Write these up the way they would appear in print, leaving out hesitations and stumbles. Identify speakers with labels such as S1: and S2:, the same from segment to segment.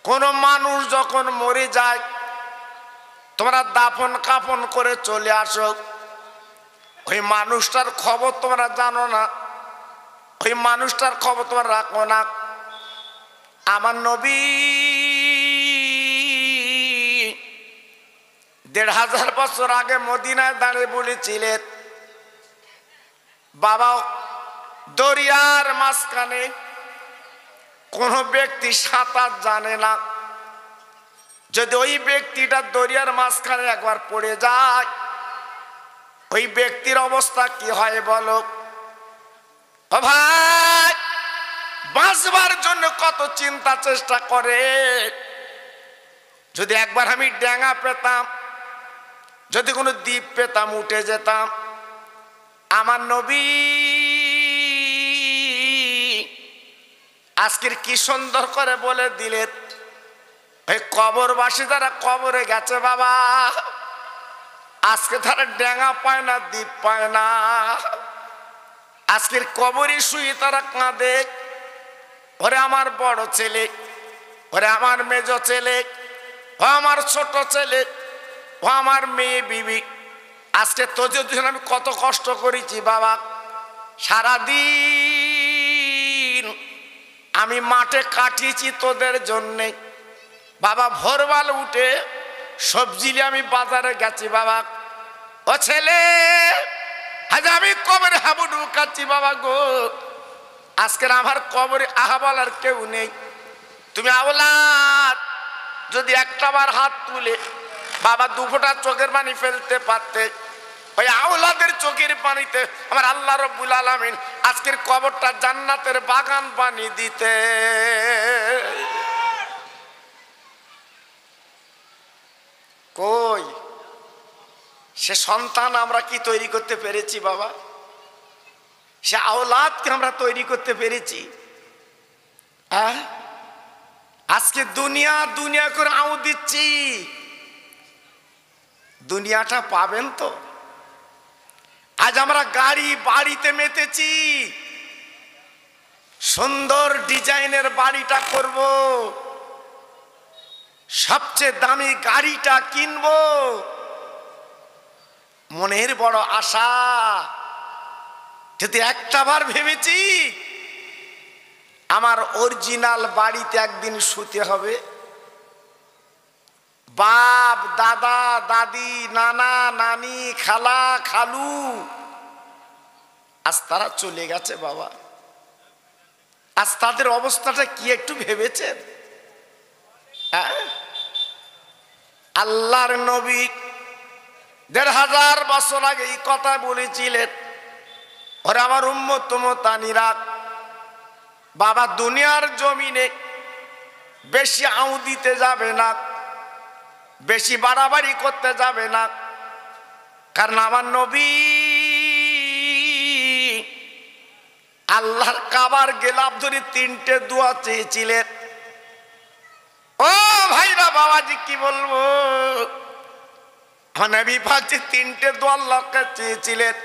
S1: কোন মানুষ যখন মরে যায় তোমরা দাফন কাফন করে চলে আসো, ওই মানুষটার খবর তোমরা জানো না, ওই মানুষটার খবর তোমরা রাখো না। আমার নবী ১৫০০ বছর আগে মদিনায় দাঁড়িয়ে বলেছিলেন, বাবা দরিয়ার মাঝখানে কোন ব্যক্তি সাঁতার জানে না, যদি ওই ব্যক্তিটা দরিয়ার মাঝখানে একবার পড়ে যায় ওই ব্যক্তির অবস্থা কি হয় বলো। ও ভাই, বাঁচবার জন্য কত চিন্তা চেষ্টা করে, যদি একবার আমি ডেঙা পেতাম, যদি কোনো দ্বীপ পেতাম, উঠে যেতাম। আমার নবী আজকের কি সুন্দর করে বলে দিলেন, ওই কবরবাসী যারা কবরে গেছে বাবা, আজকে তারা ডেঙা পায় না, দ্বীপ পায় না। আজকের কবরে শুয়ে তারা কাঁদে, ওরে আমার বড় ছেলে, ওরে আমার মেজ ছেলে, ও আমার ছোট ছেলে, ও আমার মেয়ে বিবি, আজকে তোদের জন্য আমি কত কষ্ট করেছি বাবা। সারাদিন আমি মাঠে কাটিয়েছি তোদের জন্যে বাবা। ভোরবেল উঠে সবজি নিয়ে আমি বাজারে গেছি বাবা। ও ছেলে, আজ আমি কবরে হাবুডু কাচ্ছি বাবা গো, আজকের আমার কবরে আহা বলার কেউ নেই। তুমি আওলাদ যদি একটাবার হাত তুলে বাবা 2 ফোঁটা চোখের পানি ফেলতে পারতে, ওই আওলাদের চোখের পানিতে আমার আল্লাহ রব্বুল আলামিন আজকের কবরটা জান্নাতের বাগান বানিয়ে দিতে। কই সে সন্তান আমরা কি তৈরি করতে পেরেছি বাবা? সে আওলাদকে আমরা তৈরি করতে পেরেছি? আজকে দুনিয়া দুনিয়া করে আউ দিচ্ছি, দুনিয়াটা পাবেন তো? আজ আমরা গাড়ি বাড়িতে মেতেছি, সুন্দর ডিজাইনের বাড়িটা করব, সবচেয়ে দামি গাড়িটা কিনবো, মনের বড় আশা। যদি একটাবার ভেবেছি আমার অরিজিনাল বাড়িতে একদিন শুতে হবে, বাপ দাদা দাদি নানা নানি খালা খালু আজ তারা চলে গেছে বাবা। আজ তাদের অবস্থাটা কি একটু ভেবেছেন? আল্লাহর নবী ১৫০০ বছর আগে এই কথা বলেছিলেন, ওরে আমার উম্মত উম্মতানিরা, বাবা দুনিয়ার জমিনে বেশি আউ দিতে যাবে না, বেশি বাড়াবাড়ি করতে যাবে না, কারণ আমার নবী আল্লাহর কাবার গেলাপ ধরে 3টে দোয়া চেয়েছিলেন। ও ভাইরা বাবাজি কি বলবো, আমার নবী পাক যে 3টে দোয়া আল্লাহকে চেয়েছিলেন,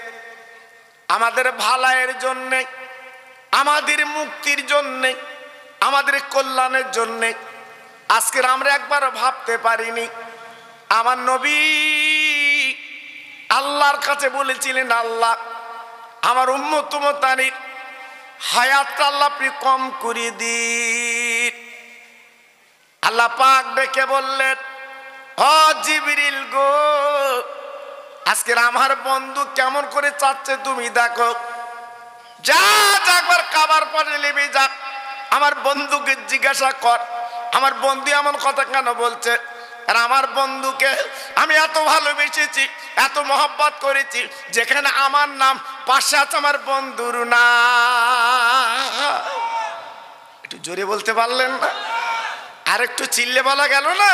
S1: আমাদের ভালাইয়ের জন্যে, আমাদের মুক্তির জন্যে, আমাদের কল্যাণের জন্যে। আজকের আমরা একবার ভাবতে পারিনি। আমার নবী আল্লাহর কাছে বলেছিলেন, আল্লাহ আমার উম্মত উম্মতানির হায়াতটা আল্লাহ আপনি কম করে দিন। আল্লাহ পাক ডেকে বললেন, ও জিবরিল গো, আজকের আমার বন্ধু কেমন করে চাচ্ছে তুমি দেখো, যা একবার কাবার পরে নেমে যা, আমার বন্ধুকে জিজ্ঞাসা কর আমার বন্ধু এমন কথা কেন বলছে। আর আমার বন্ধুকে আমি এত ভালোবেসেছি, এত মহব্বত করেছি, যেখানে আমার নাম পাশে আছে আমার বন্ধুর না। একটু জোরে বলতে পারলেন না? আর একটু চিল্লে বলা গেল না?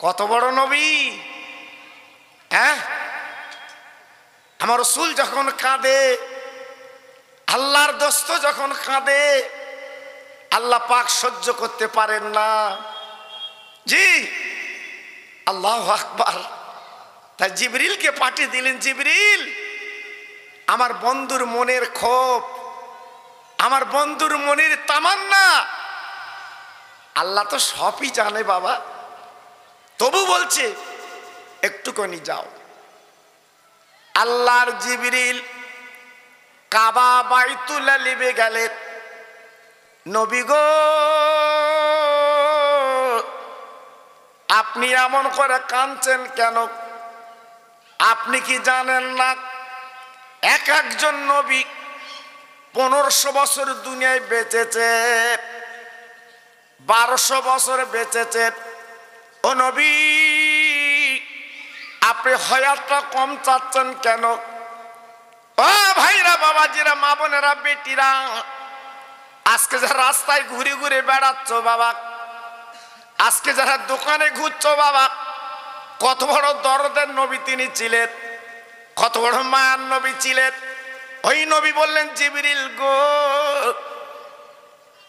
S1: কত বড় নবী! আমার রাসূল যখন কাঁদে, আল্লাহর দোস্ত যখন কাঁদে, আল্লাহ পাক সহ্য করতে পারেন না। জি আল্লাহু আকবার। তাই জিবরিলকে পাঠিয়ে দিলেন, জিবরিল আমার বন্ধুর মনের ক্ষোভ, আমার বন্ধুর মনের তামান্না আল্লাহ তো সবই জানে বাবা, তবু বলছে একটুখানি যাও। আল্লাহর জিবরিল কাবা বাইতুল্লাহ লিবে গেলেন। নবী গো, আপনি এমন করে কাঁদছেন কেন? আপনি কি জানেন না এক একজন নবী 1500 বছর দুনিয়ায় বেঁচেছে, 1200 বছর বেঁচেছে। ও নবী, আপনি হায়াতটা কম চাচ্ছেন কেন? ও ভাইরা, বাবাজিরা, মা বোনেরা, বেটিরা, আজকে যারা রাস্তায় ঘুরে ঘুরে বেড়াচ্ছ বাবা, আজকে যারা দোকানে ঘুরছো বাবা, কত বড় দরদের নবী তিনি ছিলেন, কত বড় মায়ার নবী ছিলেন। ওই নবী বললেন, জিবরিল গো,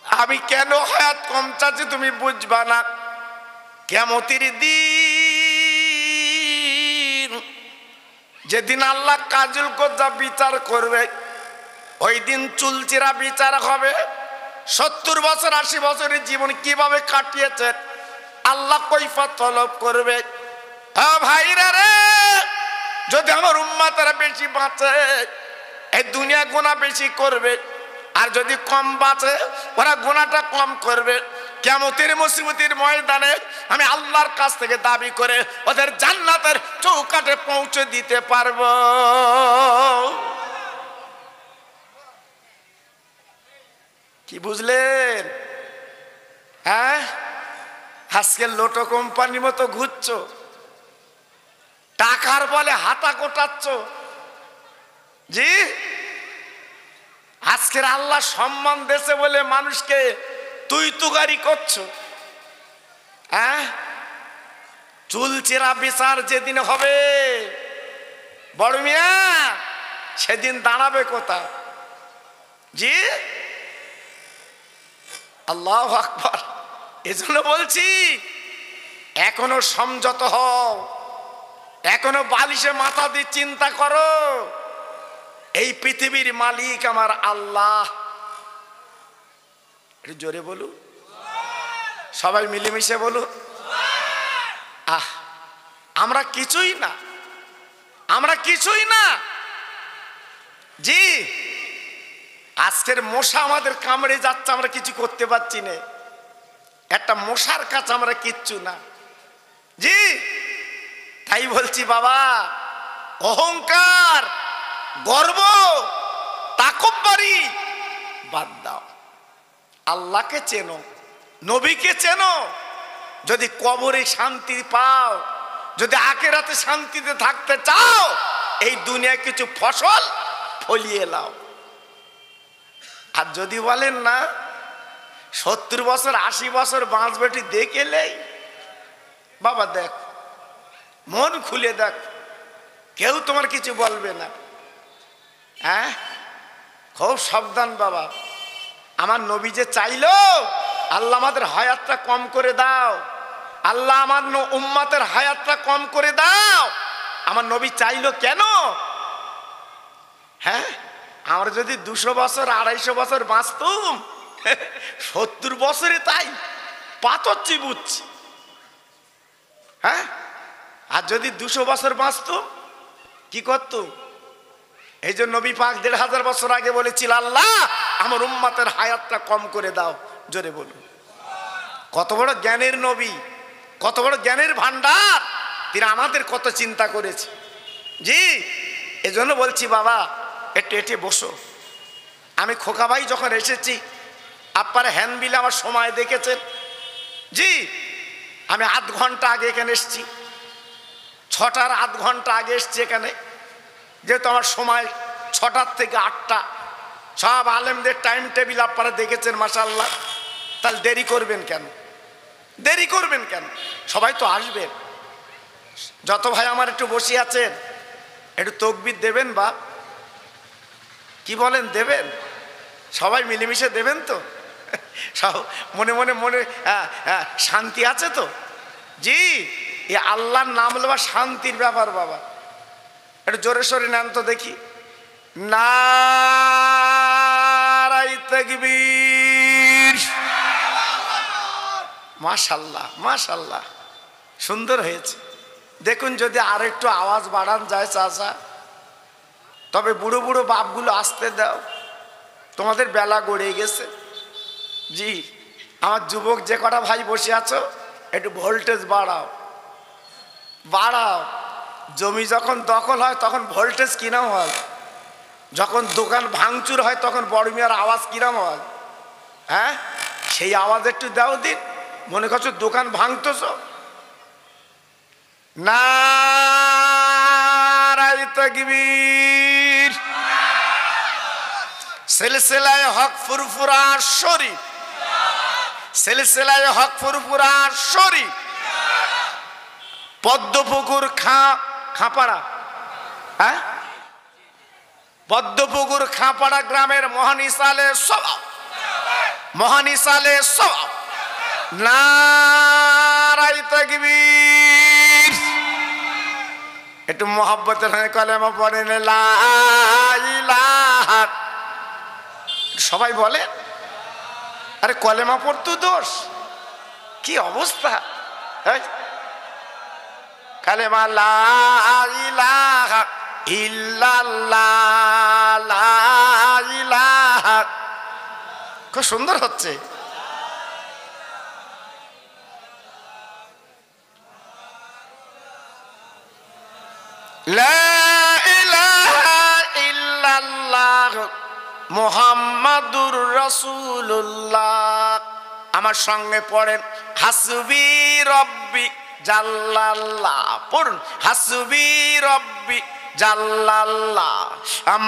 S1: আমি কেন হায়াত কম চাচ্ছি তুমি বুঝবা না। কিয়ামতের দিন, যেদিন আল্লাহ কাজুল কোজা বিচার করবে, ওই দিন চুলচেরা বিচার হবে। 70 বছর 80 বছরের জীবন কিভাবে কাটিয়েছে আল্লাহ কৈফিয়ত তলব করবে। ভাইরা রে, যদি আমার উম্মতেরা বেশি বাঁচে, এই দুনিয়া গুনাহ বেশি করবে, আর যদি কম বাঁচে ওরা গুনাহটা কম করবে। কিয়ামতের মুসিবতের ময়দানে আমি আল্লাহর কাছ থেকে দাবি করে ওদের জান্নাতের চৌকাঠে পৌঁছে দিতে পারবো। কি বুঝলেন? হ্যাঁ, আজকে লোটো কোম্পানির মতো ঘুরছো, টাকার বলে হাতা কোটাচ্ছ। জি, আজকের আল্লাহ সম্মান দেশে বলে মানুষকে তুই তুগারি করছো। হ্যাঁ, চুলচেরা বিচার যেদিন হবে বড় মিয়া, সেদিন দাঁড়াবে কোথা? জি, আল্লাহু আকবার। এজন্য বলছি, এখনো সংযত হও, এখনো বালিশে মাথা দিয়ে চিন্তা করো, এই পৃথিবীর মালিক আমার আল্লাহ। একটু জোরে বলু, সবাই মিলেমিশে বলু। আমরা কিছুই না, আমরা কিছুই না। জি, আজকের মশা আমাদের কামড়ে যাচ্ছে, আমরা কিছু করতে পারছি না। একটা মশার কাছে আমরা কিচ্ছু না। জি, তাই বলছি বাবা, অহংকার, গর্ব, তাকব্বুরি বাদ দাও। আল্লাহকে চেনো, নবীকে চেনো। যদি কবরে শান্তি পাও, যদি আখিরাতে শান্তিতে থাকতে চাও, এই দুনিয়ায় কিছু ফসল ফলিয়ে লাও। আর যদি বলেন না 70 বছর 80 বছর বাঁচবেটি দেখেলেই, বাবা দেখ, মন খুলে দেখ, কেউ তোমার কিছু বলবে না। হ্যাঁ, খুব সাবধান বাবা। আমার নবী যে চাইলো, আল্লাহ আমাদের হায়াতটা কম করে দাও, আল্লাহ আমার উম্মতের হায়াতটা কম করে দাও। আমার নবী চাইলো কেন? হ্যাঁ, আমরা যদি 200 বছর 250 বছর বাঁচতুম, 70 বছরে তাই পাথর চিবুচ্ছি। হ্যাঁ, আর যদি 200 বছর বাঁচতুম কি করতুম? এই জন্য নবী পাক 1500 বছর আগে বলেছিল, আল্লাহ আমার উম্মতের হায়াতটা কম করে দাও। জোরে বলুন। কত বড় জ্ঞানের নবী, কত বড় জ্ঞানের ভান্ডার, তিনি আমাদের কত চিন্তা করেছে। জি, এজন্য বলছি বাবা, একটু এটে বসো। আমি খোকা ভাই যখন এসেছি, আপনারা হ্যান্ডবিলে আমার সময় দেখেছেন। জি, আমি আধ ঘন্টা আগে এখানে এসেছি, 6টার আধ ঘন্টা আগে এসেছি এখানে। যেহেতু আমার সময় 6টার থেকে 8টা, সব আলেমদের টাইম টেবিল আপনারা দেখেছেন মাশাআল্লাহ। তাহলে দেরি করবেন কেন? দেরি করবেন কেন? সবাই তো আসবেন। যত ভাই আমার একটু বসে আছেন, একটু তাকবীর দেবেন বা কি বলেন, দেবেন? সবাই মিলেমিশে দেবেন তো? সব মনে মনে মনে শান্তি আছে তো? জি, এই আল্লাহর নাম লওয়া শান্তির ব্যাপার বাবা। একটু জোরে সোরে নেন তো দেখি। নারায়ে তাকবীর, মাশাল্লাহ মাশাল্লাহ, সুন্দর হয়েছে। দেখুন যদি আর একটু আওয়াজ বাড়ান যায় চাচা, তবে বুড়ো বুড়ো বাপগুলো আসতে দাও, তোমাদের বেলা গড়ে গেছে। জি, আমার যুবক যে কটা ভাই বসে আছো, একটু ভোল্টেজ বাড়াও বাড়াও। জমি যখন দখল হয় তখন ভোল্টেজ কিরম হয়, যখন দোকান ভাঙচুর হয় তখন বড় মিয়ার আওয়াজ কিরম হয়? হ্যাঁ, সেই আওয়াজ একটু দাও দিন। মনে করছো দোকান ভাঙতেছ, নারায়ে তাকবীর, সিলসিলায়ে হক ফুরফুরা শরীফ, সিলসিলায়ে হক ফুরফুরা শরীফ, পদ্মপুকুর খাঁপাড়া, হ্যাঁ পদ্মপুকুর খাঁপাড়া গ্রামের মহানিসালে সওয়াব, মহানিসালে সওয়াব, নারায়ে তাকবীর। একটু মোহাব্বতের সঙ্গে কলেমা পড়েন, লা ইলাহা। সবাই বলে আরে কলেমা পড়তো দোষ, কি অবস্থা। কালেমা লা ইলাহা ইল্লাল্লাহ, লা ইলাহা, খুব সুন্দর হচ্ছে। লা ইলাহা ইল্লাল্লাহ মুহাম্মাদুর রাসূলুল্লাহ। আমার সঙ্গে পড়েন, হাসবি রব্বি জাল্লাল্লাহ। পড়ুন, হাসবি রব্বি জাল্লাল্লাহ,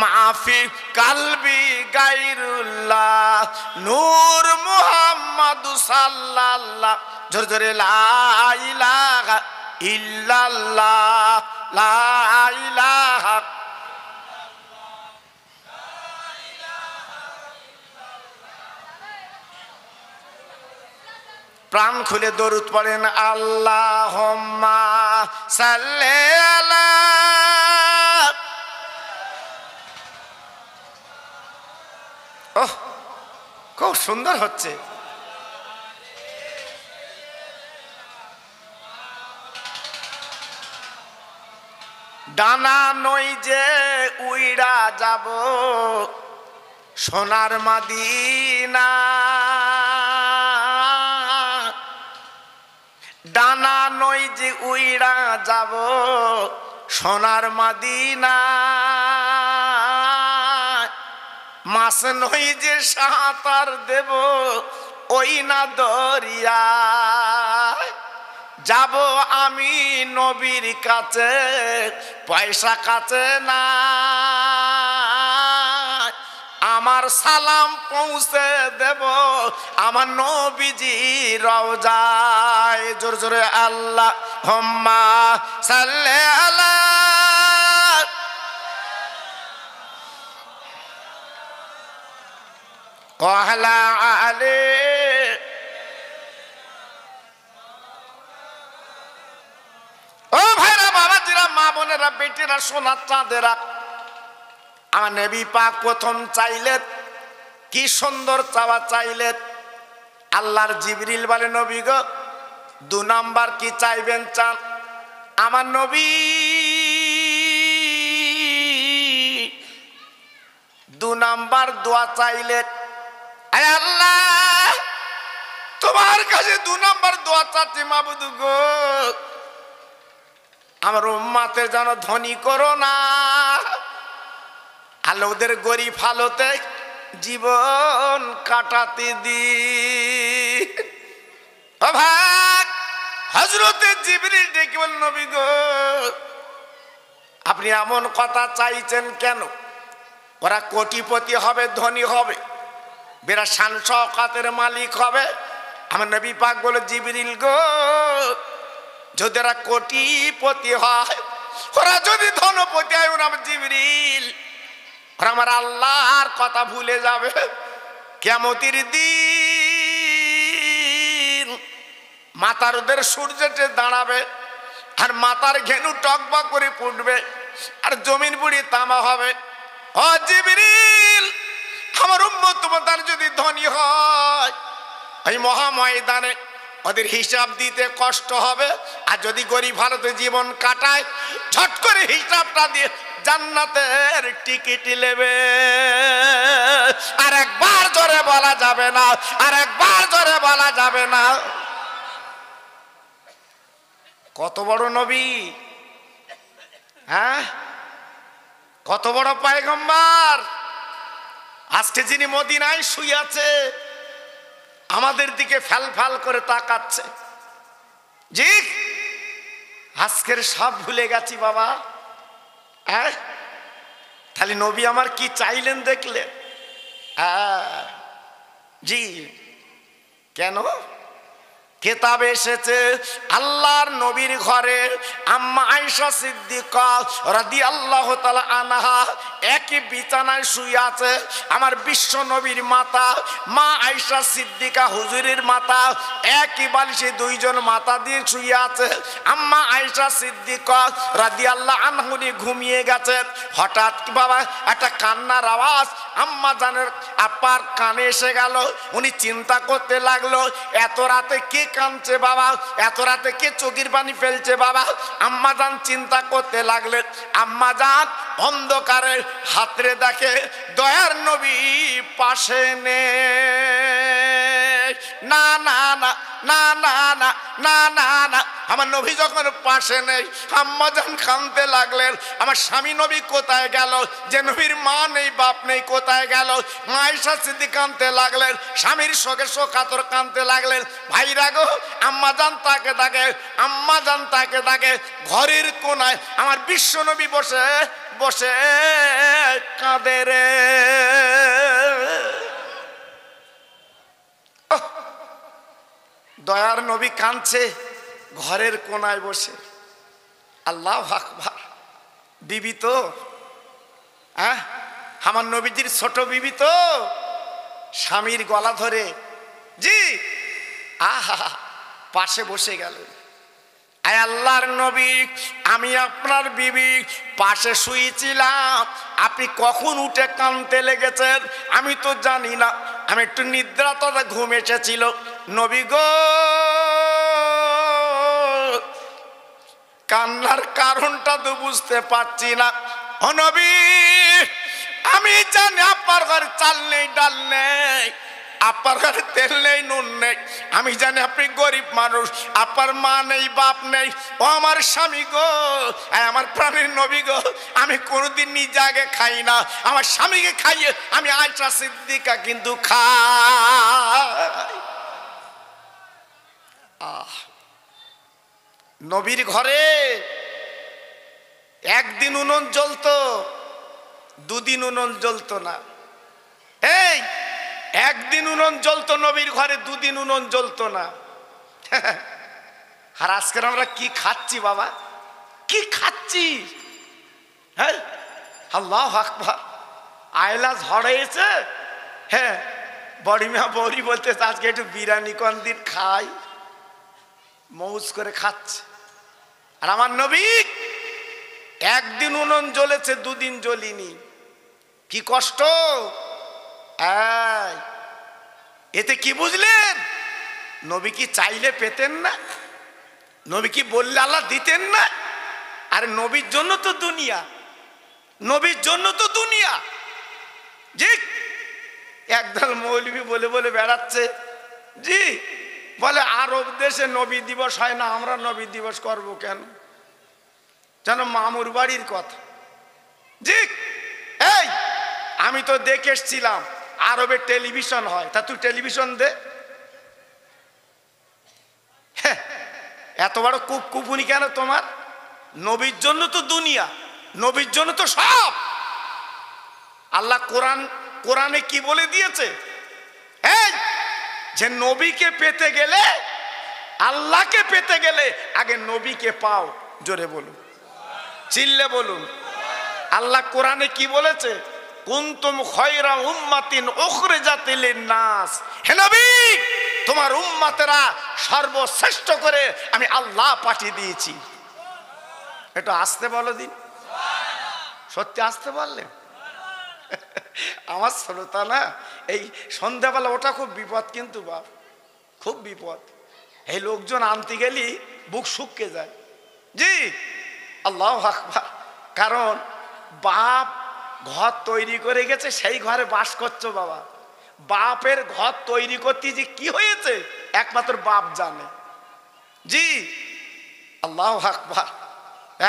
S1: মাফি কালবি গায়রুল্লাহ, নূর মুহাম্মাদু সাল্লাল্লাহ। জোরে জোরে, লা ইলাহা ইল্লাল্লাহ, লা ইলাহা। প্রাণ খুলে দরুদ পড়েন, আল্লাহুম্মা সাল্লি আলা। ওহ, খুব সুন্দর হচ্ছে। ডানা নই যে উইড়া যাব সোনার মদিনা, ডানা নই যে উইড়া যাব সোনার মদিনা, মাছ নই যে সাঁতার দেব ওই না দরিয়া, যাব আমি নবীর কাছে পয়সা কাছে না, আমার সালাম পৌঁছে দেব আমার নবীজি রওজায়। জোরে জোরে, আল্লাহুম্মা সাল্লি আলা। ওয়ালা আলে। ও ভাইরা, বাবাজিরা, মা বোনেরা, বেটিরা, সোনার চাঁদেরা, আমার নবী পাক প্রথম চাইলেন, কি সুন্দর চাওয়া চাইলেন। আল্লাহর জিবরিল বলে, নবী গো, 2 নাম্বার কি চাইবেন চান? আমার নবী 2 নাম্বার দোয়া চাইলেন, আয় আল্লাহ তোমার কাছে 2 নাম্বার দোয়া চাচ্ছি মাবুদ গো, আমার উম্মতের যেন ধনী করো না, আল্লাহ ওদের গরিব হালতে জীবন কাটাতে দি। অভাগ হযরতে জিবরিল ডেকে বলেন, নবী গো, আপনি এমন কথা চাইছেন কেন? ওরা কোটিপতি হবে, ধনী হবে, বেরা শান শওকাতের মালিক হবে। আমার নবী পাক বলে, জিবরিল গো, যদি ওরা কোটিপতি হয়, ওরা যদি ধনপতি হয়, ওরা জিবরিল ওরা আমার আল্লাহর কথা ভুলে যাবে। কিয়ামতের দিন মাথার ওদের সূর্যতে দাঁড়াবে, আর মাথার ঘেনু টকবক করে ফুটবে, আর জমিন পুড়ি তামা হবে। ও জিবরিল, আমার উম্মত তোমার যদি ধনী হয়, এই মহা ময়দানে ওদের হিসাব দিতে কষ্ট হবে। আর যদি গরিব হালতে জীবন কাটায়, ঝট করে হিসাবটা দিয়ে জান্নাতের টিকিট নেবে। আর একবার জোরে বলা যাবে না, আর একবার জোরে বলা যাবে না। কত বড় নবী, হ্যাঁ, কত বড় পয়গম্বর। আজকে যিনি মদিনায় শুয়ে আছে, আমাদের দিকে ফ্যাল ফ্যাল করে তাকাচ্ছে। জি, আজকের সব ভুলে গেছি বাবা। হ্যাঁ, তাহলে নবী আমার কি চাইলেন দেখলে? জি, কেন? কিতাবে এসেছে আল্লাহর নবীর ঘরে আম্মা আয়েশা সিদ্দিকা রাদিয়াল্লাহু তাআলা আনহা একই বিছানায় শুয়ে আছে। আমার বিশ্ব নবীর মাতা মা আয়েশা সিদ্দিকা হুজুরের মাতা একই বালিশে দুইজন মাতা দিয়ে শুয়ে আছে। আম্মা আয়েশা সিদ্দিকা রাদিয়াল্লাহু আনহা ঘুমিয়ে গেছে। হঠাৎ বাবা একটা কান্নার আওয়াজ আম্মা জানের আপার কানে এসে গেল। উনি চিন্তা করতে লাগলো, এত রাতে কে কাঁদছে বাবা, এত রাতে কে চোখের পানি ফেলছে বাবা। আম্মা জান চিন্তা করতে লাগলেন। আম্মা জান অন্ধকারে হাতরে দেখে দয়ার নবী পাশে নেই। না না না না না না না না না, আমার নবী যখন পাশে নেই, আম্মা জান কাঁদতে লাগলেন। আমার স্বামী নবী কোথায় গেল? যে নবীর মা নেই বাপ নেই কোথায় গেল? মা আয়েশা সিদ্দিকা কাঁদতে লাগলেন, স্বামীর শোকে শোকাতুর কাঁদতে লাগলেন। ভাইরা গো, আম্মা জান তাকে তাকে, আম্মা জান তাকে তাকে ঘরের কোনায় আমার বিশ্ব নবী বসে বসে কাঁদে রে। দয়ার নবী কাঁদছে ঘরের কোনায় বসে। আল্লাহু আকবার। বিবি তো, হ্যাঁ, আমার নবীজির ছোট বিবি তো, স্বামীর গলা ধরে জি আহা পাশে বসে গেল। আয় আল্লাহর নবী, আমি আপনার বিবি পাশে শুয়েছিলাম, আপনি কখন উঠে কাঁদতে লেগেছেন আমি তো জানি না। আমি একটু নিদ্রা তথা ঘুম এসেছিল। নবী গো, কান্নার কারণটা তো বুঝতে পারছি না। ও নবী, আমি জানি আপনার ঘরে চাল নেই ডাল নেই, আপনার ঘরে তেল নেই নুন নেই। আমি জানি আপনি গরিব মানুষ, আপনার মা নেই বাপ নেই। ও আমার স্বামী গো, আমার প্রাণের নবী গো, আমি কোনোদিন নিজে আগে খাই না, আমার স্বামীকে খাইয়ে আমি আয়েশা সিদ্দিকা কিন্তু খাই। নবীর ঘরে একদিন উনুন জ্বলতো, দুদিন উনুন জ্বলতো না। এই একদিন উনুন জ্বলতো নবীর ঘরে, দুদিন উনুন জ্বলতো না। আর আজকে আমরা কি খাচ্ছি বাবা, কি খাচ্ছি? হ্যাঁ, আল্লাহু আকবার। আয়লা ঝড় হয়েছে, হ্যাঁ, বড়ি মা বড়ি বলতে আজকে একটু বিরিয়ানি কোন দিন খাই, মৌজ করে খাচ্ছে। আর আমার নবী একদিন উনুন জ্বলেছে, দুদিন জ্বলিনি। কি কষ্ট! এতে কি বুঝলেন? নবী কি চাইলে পেতেন না? নবী কি বললে আল্লাহ দিতেন না? আরে নবীর জন্য তো দুনিয়া, নবীর জন্য তো দুনিয়া। জি, একদল মৌলবি বলে বলে বেড়াচ্ছে, জি বলে আরব দেশে নবী দিবস হয় না, আমরা নবী দিবস করব কেন? যেন মামুর বাড়ির কথা। জি, এই আমি তো দেখে এসছিলাম আরবে টেলিভিশন হয়, তা তুই টেলিভিশন দে। এত বড় কুপুনি কেন তোমার? নবীর জন্য তো দুনিয়া, নবীর জন্য তো সব। আল্লাহ কোরআনে কি বলে দিয়েছে? এই যে নবীকে পেতে গেলে, আল্লাহকে পেতে গেলে আগে নবীকে পাও। জোরে বলুন, চিল্লে বলুন। আল্লাহ কোরআনে কি বলেছে? কুনতুম খায়রা উম্মাতিন উখরিজাত লিন-নাস। হে নবী, তোমার উম্মতেরা সর্বশ্রেষ্ঠ করে আমি আল্লাহ পাঠিয়ে দিয়েছি। এটা আসতে বলো দিন, সত্যি আসতে বললে। আমার শ্রোতা না, এই সন্ধ্যাবেলা ওটা খুব বিপদ কিন্তু বাপ, খুব বিপদ। এই লোকজন আনতে গেলি বুক শুকিয়ে যায়। জি, আল্লাহু আকবার। কারণ বাপ ঘর তৈরি করে গেছে, সেই ঘরে বাস করছো বাবা। বাপের ঘর তৈরি করতে যে কি হয়েছে একমাত্র বাপ জানে। জি, আল্লাহু আকবার।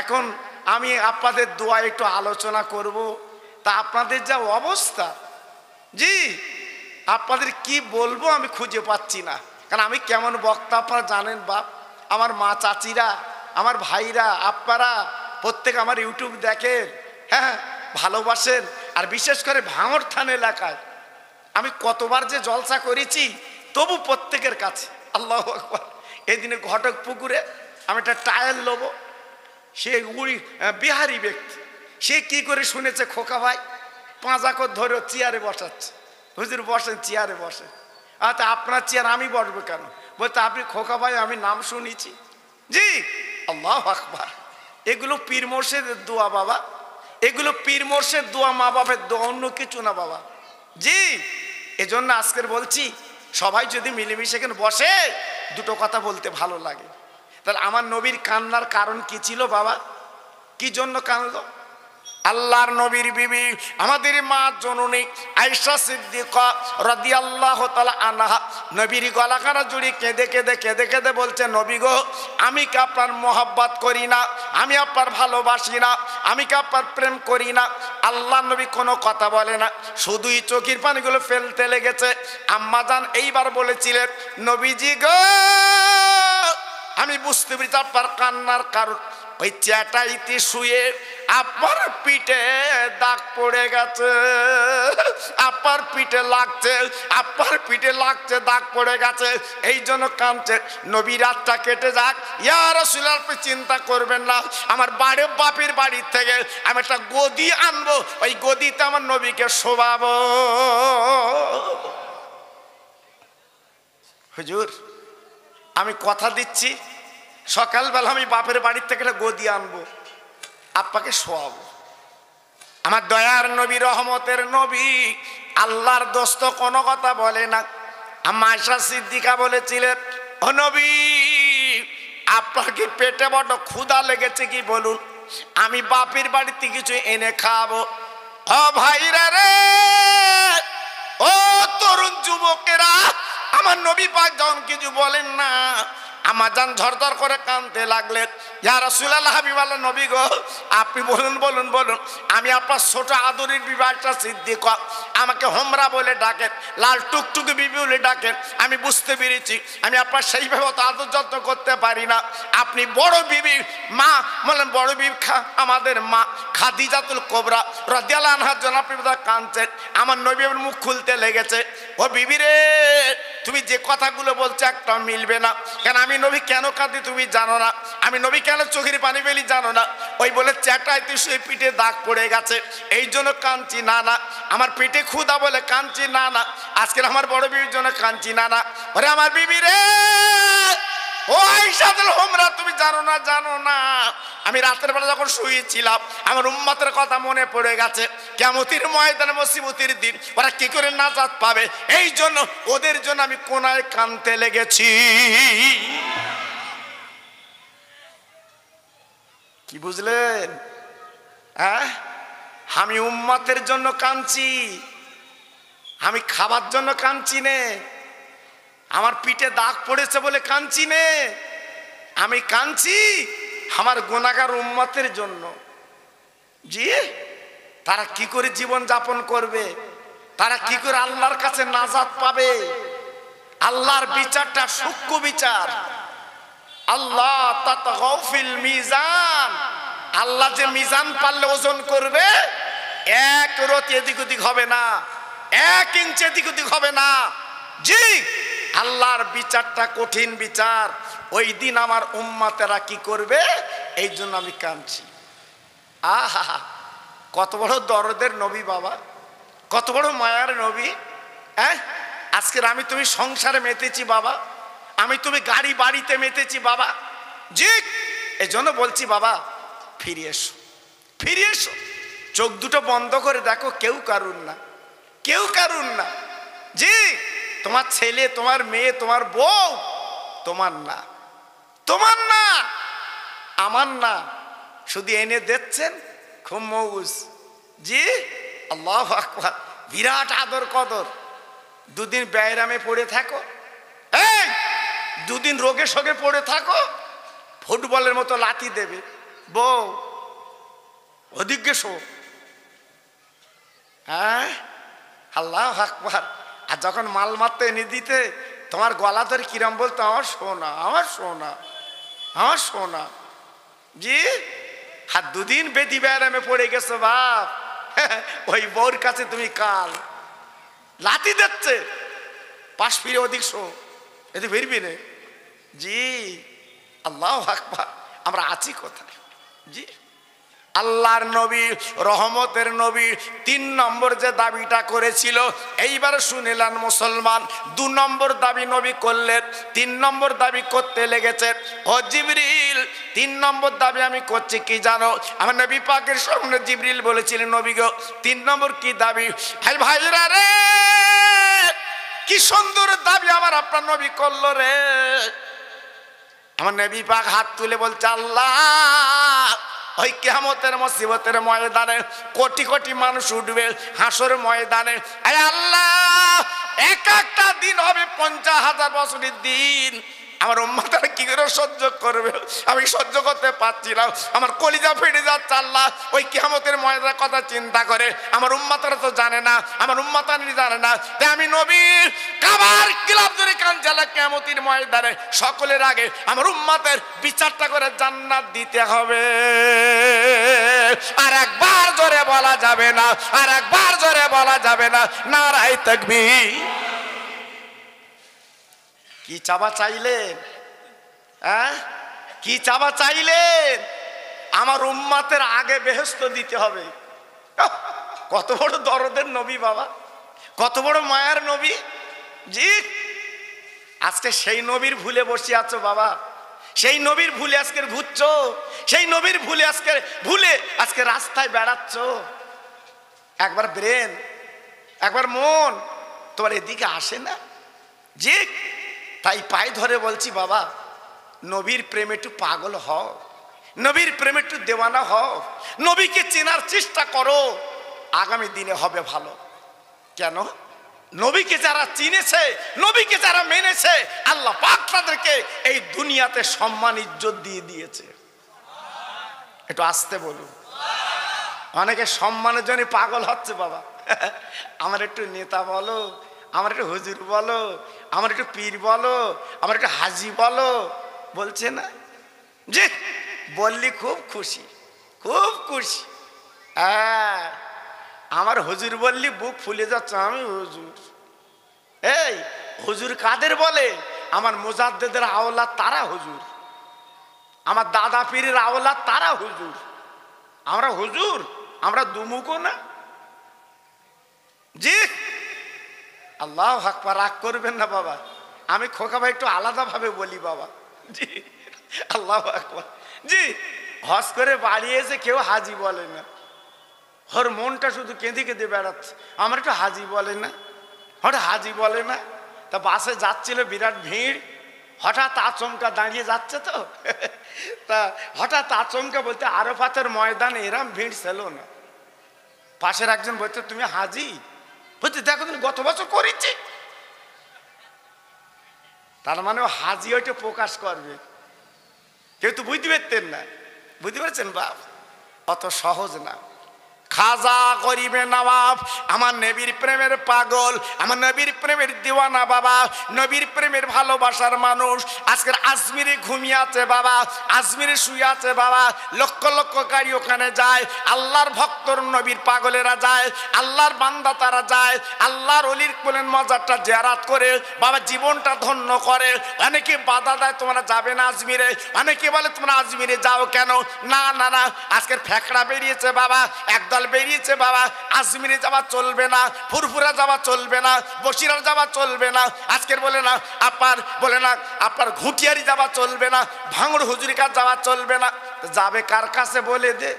S1: এখন আমি আপনাদের দোয়া একটু আলোচনা করব। তা আপনাদের যা অবস্থা, জি আপনাদের কি বলবো আমি খুঁজে পাচ্ছি না। কারণ আমি কেমন বক্তা আপনারা জানেন বাপ। আমার মা চাচিরা, আমার ভাইরা, আপনারা প্রত্যেক আমার ইউটিউব দেখেন, হ্যাঁ ভালোবাসেন। আর বিশেষ করে ভাঙড় থান এলাকায় আমি কতবার যে জলসা করেছি, তবু প্রত্যেকের কাছে আল্লাহু আকবার। এদিনে ঘটক পুকুরে আমি একটা টায়ার লোবো, সে উড়ি বিহারি ব্যক্তি, সে কি করে শুনেছে খোকা ভাই পাঁজা করে ধরে চেয়ারে বসাচ্ছে। হুজুর বসেন, চেয়ারে বসেন। আচ্ছা আপনার চেয়ার আমি বসবো কেন? বলতে আপনি খোকা ভাই আমি নাম শুনেছি। জি, আল্লাহু আকবার। এগুলো পীর মোর্শেদের দোয়া বাবা, এগুলো পীর মোর্শেদ দোয়া, মা বাপের দোয়া, অন্য কিছু না বাবা। জি, এজন্য আজকের বলছি সবাই যদি মিলেমিশে এখানে বসে দুটো কথা বলতে ভালো লাগে। তাহলে আমার নবীর কান্নার কারণ কি ছিল বাবা? কি জন্য কাঁদলো? আল্লাহর নবীর বিবি আমাদের মা জননী আয়েশা সিদ্দিকা রাদিয়াল্লাহু তাআলা আনহা নবীর গলাখানা জুড়ে কেঁদে কেঁদে কেঁদে কেঁদে বলছে, নবী গো আমি কি আপনার মহব্বত করি না? আমি আপনার ভালোবাসি না? আমি কি আপনার প্রেম করি না? আল্লাহর নবী কোনো কথা বলে না, শুধুই চোখের পানিগুলো ফেলতে লেগেছে। আম্মা জান এইবার বলেছিলেন, নবীজি গো আমি বুঝতে পেরেছি আপনার কান্নার কারণ। ওই চ্যাটাইতে শুয়ে আপনার পিঠে দাগ পড়ে গেছে, আপনার পিঠে লাগছে, আপনার পিঠে লাগছে, দাগ পড়ে গেছে, এই জন্য কাঁদছে। নবী রাতটা কেটে যাক, ইয়া রাসূলুল্লাহ আপনি চিন্তা করবেন না, আমার বাপের বাড়ির থেকে আমি একটা গদি আনবো, ওই গদিতে আমার নবীকে শোভাবো। হুজুর আমি কথা দিচ্ছি সকালবেলা আমি বাপের বাড়ির থেকে একটা গদি আনবো, আপনাকে শোয়াবো। আমার দয়ার নবী, রহমতের নবী, আল্লাহর দোস্ত কোনো কথা বলে না। আম্মা আয়েশা সিদ্দিকা বলেছিলেন, ও নবী আপনার কি পেটে বড় ক্ষুধা লেগেছে কি বলুন, আমি বাপের বাড়িতে কিছু এনে খাবো। ও ভাইরা রে, ও তরুণ যুবকেরা, আমার নবী পাক যখন কিছু বলেন না, আমার জান ঝরঝর করে কাঁদতে লাগলেন। ইয়া রাসূলুল্লাহ হাবিবাল্লাহ নবী গো আপনি বলুন বলুন বলুন, আমি আপনার ছোট আদরের বিবি আয়েশা সিদ্দিকা, আমাকে হোমরা বলে ডাকেন, লাল টুকটুকি বিবি বলে ডাকেন। আমি বুঝতে পেরেছি আমি আপনার সেইভাবে অত আদর যত্ন করতে পারি না। আপনি বড় বিবি, মা বলেন বড় বিবি, আমাদের মা খাদিজাতুল কুবরা রাদিয়াল্লাহু আনহার জন্য আপনি বোধহয় কাঁদছেন। আমার নবীর মুখ খুলতে লেগেছে, ও বিবি রে তুমি যে কথাগুলো বলছো একটা মিলবে না। কেন আমি নবী কেন কাঁদি তুমি জানো না? আমি নবী কেন চোখের পানি ফেলি জানো না? ওই বলে চ্যাটাইতে শুয়ে পিঠে দাগ পড়ে গেছে, এই জন্য কাঁদছি। না না, আমার পেটে ক্ষুধা বলে কাঁদছি। না না, আজকের আমার বড় বিবির জন্য কাঁদছি। না না, ওরে আমার বিবি রে, ও আয়েশাতুল হোমরা তুমি জানো না, জানো না আমি রাতের বেলা যখন শুয়েছিলাম আমার উম্মতের কথা মনে পড়ে গেছে। কিয়ামতের ময়দানে মুসিবতের দিন ওরা কি করে নাজাত পাবে, এই জন্য ওদের জন্য আমি কোনায় কাঁদতে লেগেছি। কি বুঝলেন? হ্যাঁ, আমি উম্মতের জন্য কাঁদছি, আমি খাবার জন্য কাঁদছি নে, আমার পিঠে দাগ পড়েছে বলে কাঁদছি নে, আমি কাঁদছি আমার গুনাহগার উম্মতের জন্য। জি, তারা কি করে জীবন যাপন করবে, তারা কি করে আল্লাহর কাছে নাজাত পাবে। আল্লাহর বিচারটা সূক্ষ্ম বিচার। আল্লাহ তাতগাউ ফিল মিজান, আল্লাহ যে মিজান পারলে ওজন করবে, এক রতি এদিক ওদিক হবে না, এক ইঞ্চি এদিক ওদিক হবে না। জি, আল্লাহর বিচারটা কঠিন বিচার। ওই দিন আমার উম্মতেরা কি করবে, এই জন্য আমি কাঁদছি। আহা, কত বড় দরদের নবী বাবা, কত বড় মায়ার নবী। হ্যাঁ, আজকের আমি তুমি সংসারে মেতেছি বাবা, আমি তুমি গাড়ি বাড়িতে মেতেছি বাবা। জি, এই জন্য বলছি বাবা ফিরে এসো, ফিরে এসো। চোখ দুটো বন্ধ করে দেখো, কেউ কারুন না, কেউ কারুন না। জি, তোমার ছেলে, তোমার মেয়ে, তোমার বউ তোমার না, তোমার না, আমার না, শুধু এনে দিচ্ছেন খুব মৌজ। জি, আল্লাহু আকবার, বিরাট আদর কদর। দুদিন ব্যায়ামে পড়ে থাকো, এই দুদিন রোগে শোগে পড়ে থাকো, ফুটবলের মতো লাথি দেবে বউ, ওদিকে শো। হ্যাঁ, আল্লাহু আকবার। আর যখন মাল মারতে এনে দিতে তোমার গলা ধরে কিরম বলতো, আমার সোনা, আমার সোনা, আমার সোনা। জি, আর দুদিন বেদি ব্যায়ামে পড়ে গেছো বাপ, ওই বউর কাছে তুমি কাল লাথি দিচ্ছে, পাশ ফিরে ওদিক শো, এতে ফিরবি না। জি, আল্লাহু আকবার। আমরা আছি কোথায়? জি, আল্লাহর নবী, রহমতের নবী 3 নম্বর যে দাবিটা করেছিল, এইবার শুনিলেন মুসলমান 2 নম্বর দাবি নবী করলেন। 3 নম্বর দাবি করতে লেগেছে, ও জিবরিল 3 নম্বর দাবি আমি করছি কি জানো? আমার নবী পাকের সামনে জিবরিল বলেছিলেন, নবী গো 3 নম্বর কি দাবি? ভাই ভাইরা রে, কি সুন্দর দাবি আমার আপনার নবী করলো রে। আমার নবী পাক হাত তুলে বলছে, আল্লাহ ওই কিয়ামতের মুসিবতের ময়দানে কোটি কোটি মানুষ উঠবে হাসর ময়দানে, আয় আল্লাহ এক একটা দিন হবে 50,000 বছরের দিন। আমার উম্মতরা কি করে সহ্য করবে? আমি সহ্য করতে পারছি না, আমার কলিজা ফেটে যাচ্ছে। আল্লাহ ওই কিয়ামতের ময়দানের কথা চিন্তা করে আমার উম্মতরা তো জানে না, আমার উম্মতানি জানে না। তাই আমি নবী কাবার কিলাপ ধরে কাঞ্জালা কিয়ামতের ময়দানে সকলের আগে আমার উম্মতের বিচারটা করে জান্নাত দিতে হবে। আর একবার জোরে বলা যাবে না, আর একবার জোরে বলা যাবে না, নারায়ে তাকবীর। কি চাবা চাইলেন? হ্যাঁ, কি চাবা চাইলেন? আমার উম্মতের আগে বেহেশত দিতে হবে। কত বড় দরদের নবী বাবা, কত বড় মায়ার নবী। জি, আজকে সেই নবীর ভুলে বসে আছো বাবা, সেই নবীর ভুলে আজকে ঘুরছো, সেই নবীর ভুলে আজকে রাস্তায় বেড়াচ্ছ। একবার ব্রেন, একবার মন তোমার এদিকে আসে না। জি, তাই পায়ে ধরে বলছি বাবা, নবীর প্রেমে একটু পাগল হও, নবীর প্রেমে একটু দেওয়ানা হও, নবীকে চেনার চেষ্টা করো, আগামী দিনে হবে ভালো। কেন? নবীকে যারা চিনেছে, নবীকে যারা মেনেছে, আল্লাহ পাক তাদেরকে এই দুনিয়াতে সম্মান ইজ্জত দিয়ে দিয়েছে। একটু আসতে বলুন। অনেকে সম্মানের জন্য পাগল হচ্ছে বাবা, আমার একটু নেতা বলো, আমার একটু হুজুর বলো, আমার একটু পীর বলো, আমার একটু হাজি বলো, বলছে না? জি, বললি খুব খুশি, খুব খুশি। হ্যাঁ, আমার হুজুর বললি বুক ফুলে যাচ্ছে, আমি হুজুর। এই হুজুর কাদের বলে? আমার মুজাদ্দেদের আওলাদ তারা হুজুর, আমার দাদা পীরের আওলাদ তারা হুজুর। আমরা হুজুর, আমরা দুমুখো না। জি, আল্লাহু আকবার। রাগ করবেন না বাবা, আমি খোকা ভাই একটু আলাদাভাবে বলি বাবা। জি, আল্লাহু আকবার। জি, হজ করে বাড়ি এসে কেউ হাজি বলে না, ওর মনটা শুধু কেঁদে কেঁদে বেড়াচ্ছে, আমার একটু হাজি বলে না, হঠাৎ হাজি বলে না। তা বাসে যাচ্ছিল, বিরাট ভিড়, হঠাৎ আচমকা দাঁড়িয়ে যাচ্ছে তো, তা হঠাৎ আচমকা বলতে আরাফাতের ময়দানে এরম ভিড় ছিল না। পাশের একজন বলতে, তুমি হাজি? বলতে, দেখো তুমি গত বছর করেছি। তার মানে ও হাজি ওইটা প্রকাশ করবে। কেউ তো বুঝতে পারতেন না, বুঝতে পারছেন বাপ? অত সহজ না। খাজা গরিবে নবাব, আমার নবীর প্রেমের পাগল, আমার নবীর প্রেমের দিওয়ানা বাবা, নবীর প্রেমের ভালোবাসার মানুষ। আজকের আজমিরে ঘুমিয়ে আছে বাবা, আজমিরে শুয়ে আছে বাবা, লক্ষ লক্ষ গাড়ি ওখানে যায়, আল্লাহর ভক্তর নবীর পাগলেরা যায়, আল্লাহর বান্দা তারা যায়, আল্লাহর অলির কোলের মজারটা জিয়ারত করে বাবা জীবনটা ধন্য করে। অনেকে বাধা দেয়, তোমরা যাবে না আজমিরে। অনেকে বলে তোমরা আজমিরে যাও কেন? না না না, আজকের ফ্যাকড়া বেরিয়েছে বাবা, একদল বেরিয়েছে বাবা, আজমিরে যাওয়া চলবে না, ফুরফুরা যাওয়া চলবে না, বসিরা যাওয়া চলবে না, আজকের বলে না আপনার ঘুটিয়ারি যাওয়া চলবে না, ভাঙড় হুজুরিকা যাওয়া চলবে না। যাবে কার কাছে বলে দে।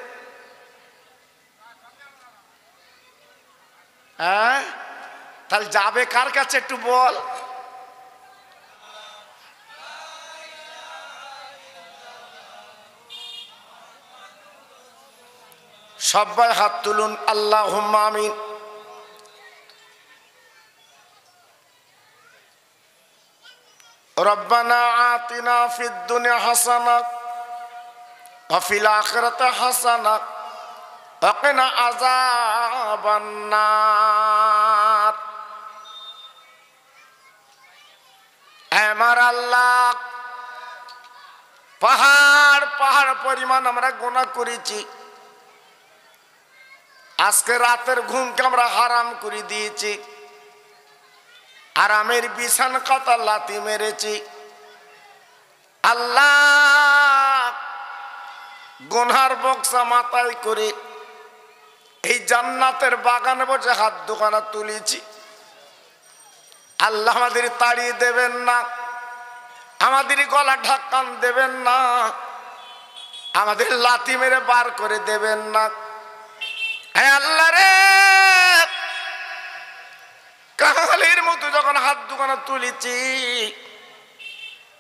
S1: হ্যাঁ, তাহলে যাবে কার কাছে একটু বল। সবাই হাত তুলুন, আল্লাহুম্মা আমিন। রব্বানা আতিনা ফিদ দুনিয়া হাসানাহ ওয়া ফিল আখিরাতি হাসানাহ ওয়া কিনা আযাবান নার। আমার আল্লাহ, পাহাড় পাহাড় পরিমাণ আমরা গুনাহ করেছি। আজকে রাতের ঘুমকে আমরা হারাম করে দিয়েছি, আরামের বিছানা কাতা লাথি মেরেছি। আল্লাহ, গুনহার বক্সা মাথায় করে এই জান্নাতের বাগানে বসে হাত দুখানা তুলেছি। আল্লাহ, আমাদের তাড়িয়ে দেবেন না, আমাদের গলা ঢাকান দেবেন না, আমাদের লাথি মেরে বার করে দেবেন না। আল্লাহ রে, কাঙালের মতো যখন হাত দুখানা তুলেছি,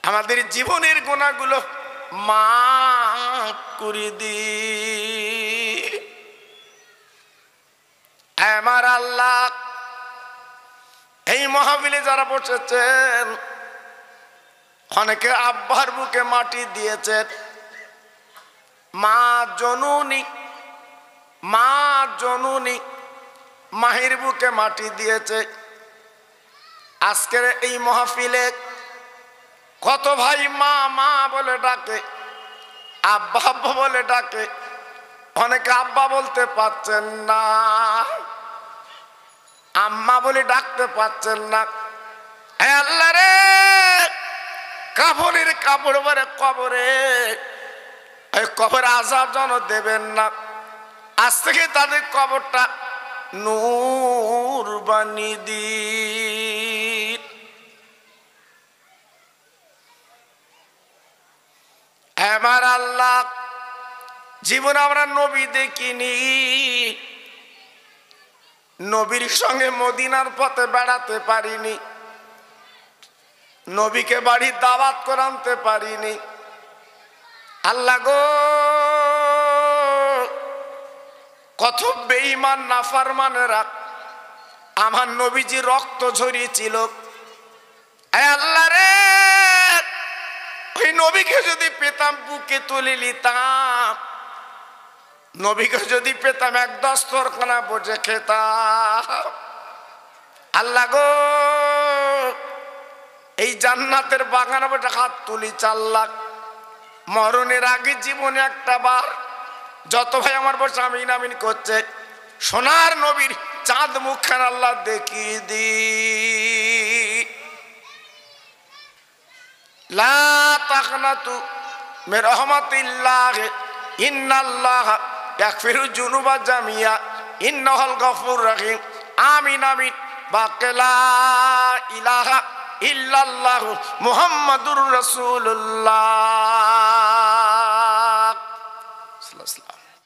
S1: আমাদের জীবনের গুনাহগুলো মাফ করে দি। আমার আল্লাহ, এই মাহফিলে যারা বসেছেন, অনেকে আব্বার বুকে মাটি দিয়েছেন, মা জননী মাহির বুকে মাটি দিয়েছে। আজকের এই মাহফিলে কত ভাই মা মা বলে ডাকে, আব্বা আব্বা বলে ডাকে, অনেকে আব্বা বলতে পারছেন না, আম্মা বলে ডাকতে পারছেন না। আল্লাহ রে, কাফনের কাপড় পরে কবরে আযাব যেন দেবেন না। আজ থেকে তাদের কবরটা নূর বানিয়ে দিন। আমার আল্লাহ, জীবনে আমরা নবী দেখিনি, নবীর সঙ্গে মদিনার পথে বেড়াতে পারিনি, নবীকে বাড়ির দাওয়াত করে আনতে পারিনি। আল্লাহ গো, কত বেঈমান নাফরমানেরা আমার নবীজি রক্ত ঝরিয়েছিল। আল্লাহ রে, ওই নবীকে যদি পেতাম বুকে তুলে নিতাম, নবীকে যদি পেতাম এক দস্তরখানা বসে খেতাম। আল্লাহ গো, এই জান্নাতের বাগানে বসে হাত তুলি 4 লাখ। মরণের আগে জীবনে একটা বার যত ভাই আমার বসে আমিন আমিন করছে, সোনার নবীর চাঁদ মুখখান আল্লাহ দেখিয়ে দি। লা তাকনাতু মির রাহমাতিল্লাহ, ইন্নাল্লাহ ইয়াগফিরু যুনুবা জামিয়া, ইন্নাহুল গফুরুর রহিম। আমিন আমিন। বাকেলা ইলাহা ইল্লাল্লাহু মুহাম্মাদুর রাসূলুল্লাহ।